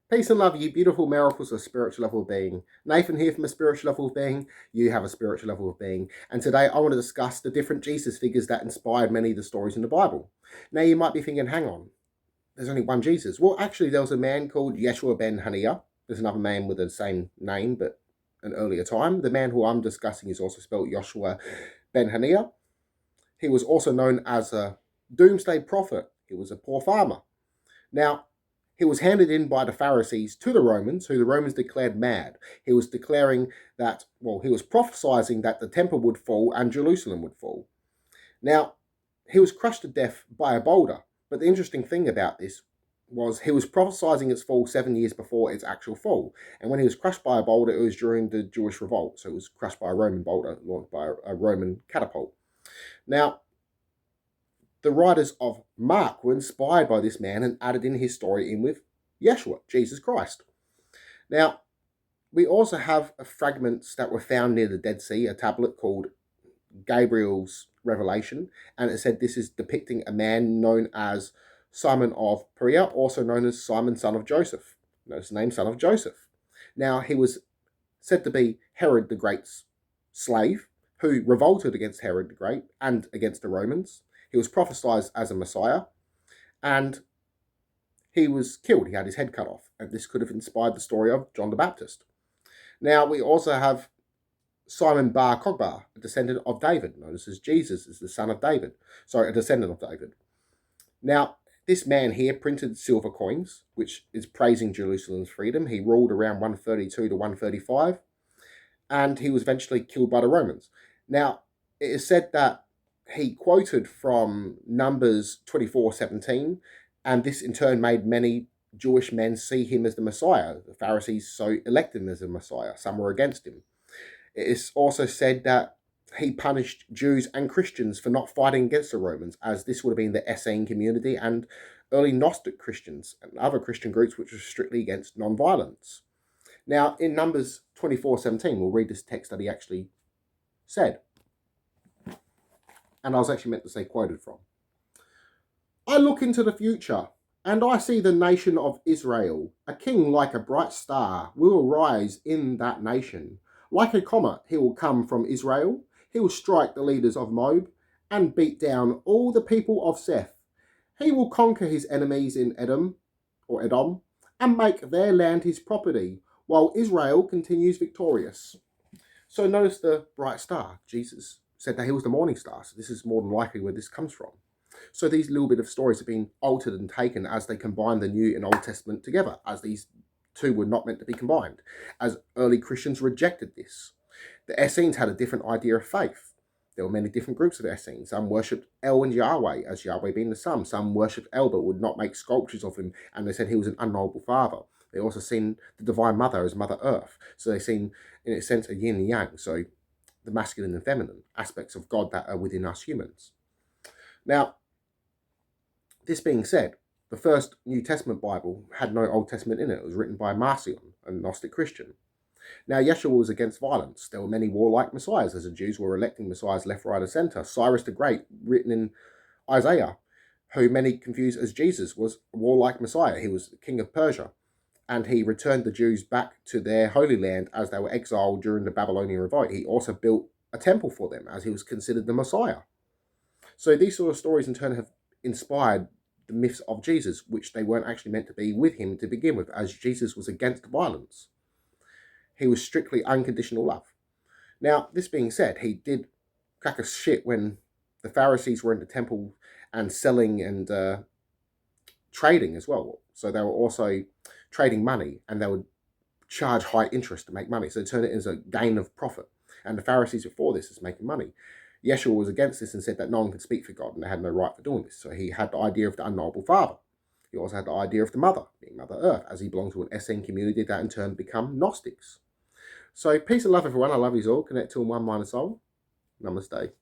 Peace and love, you beautiful miracles of spiritual level of being. Nathan here from a spiritual level of being. You have a spiritual level of being. And today I want to discuss the different Jesus figures that inspired many of the stories in the Bible. Now you might be thinking, hang on, there's only one Jesus. Well, actually, there was a man called Yeshua ben Haniah. There's another man with the same name, but an earlier time. The man who I'm discussing is also spelled Joshua ben Haniah. He was also known as a doomsday prophet. He was a poor farmer. Now, he was handed in by the Pharisees to the Romans, who the Romans declared mad. He was declaring that, he was prophesying that the temple would fall and Jerusalem would fall. Now, he was crushed to death by a boulder. But the interesting thing about this was he was prophesying its fall 7 years before its actual fall. And when he was crushed by a boulder, it was during the Jewish revolt. So it was crushed by a Roman boulder launched by a Roman catapult. Now, the writers of Mark were inspired by this man and added in his story in with Yeshua, Jesus Christ. Now, we also have fragments that were found near the Dead Sea, a tablet called Gabriel's Revelation, and it said this is depicting a man known as Simon of Perea, also known as Simon, son of Joseph. Notice the name, son of Joseph. Now, he was said to be Herod the Great's slave, who revolted against Herod the Great and against the Romans. He was prophesied as a Messiah, and he was killed. He had his head cut off, and this could have inspired the story of John the Baptist. Now, we also have Simon Bar Kokhba, a descendant of David. Notice as Jesus is the son of David. Sorry, a descendant of David. Now, this man here printed silver coins, which is praising Jerusalem's freedom. He ruled around 132 to 135, and he was eventually killed by the Romans. Now, it is said that he quoted from Numbers 24:17, and this in turn made many Jewish men see him as the Messiah. The Pharisees so elected him as a Messiah. Some were against him. It is also said that he punished Jews and Christians for not fighting against the Romans, as this would have been the Essene community and early Gnostic Christians and other Christian groups which were strictly against non-violence. Now, in Numbers 24:17, we'll read this text that he actually said. And I was actually meant to say quoted from. I look into the future, and I see the nation of Israel. A king like a bright star will arise in that nation. Like a comet, he will come from Israel. He will strike the leaders of Moab and beat down all the people of Seth. He will conquer his enemies in Edom, and make their land his property, while Israel continues victorious. So notice the bright star. Jesus said that he was the morning star, so this is more than likely where this comes from. So these little bit of stories have been altered and taken as they combine the New and Old Testament together, as these two were not meant to be combined, as early Christians rejected this. The Essenes had a different idea of faith. There were many different groups of Essenes. Some worshipped El and Yahweh, as Yahweh being the Son. Some worshipped El but would not make sculptures of him, and they said he was an unknowable father. They also seen the Divine Mother as Mother Earth. So they seen, in a sense, a yin and yang, so the masculine and feminine aspects of God that are within us humans. Now, this being said, the first New Testament Bible had no Old Testament in it. It was written by Marcion, a Gnostic Christian. Now, Yeshua was against violence. There were many warlike messiahs, as the Jews were electing messiahs left, right, and centre. Cyrus the Great, written in Isaiah, who many confuse as Jesus, was a warlike messiah. He was the king of Persia, and he returned the Jews back to their holy land as they were exiled during the Babylonian revolt. He also built a temple for them, as he was considered the Messiah. So these sort of stories in turn have inspired the myths of Jesus, which they weren't actually meant to be with him to begin with, as Jesus was against violence. He was strictly unconditional love. Now, this being said, he did crack a shit when the Pharisees were in the temple and selling and trading as well. So they were also trading money, and they would charge high interest to make money. So they turned it into a gain of profit. And the Pharisees before this is making money. Yeshua was against this and said that no one could speak for God and they had no right for doing this. So he had the idea of the unknowable Father. He also had the idea of the Mother, being Mother Earth, as he belonged to an Essene community that in turn become Gnostics. So peace and love, everyone. I love you all. Connect to one mind and soul. Namaste.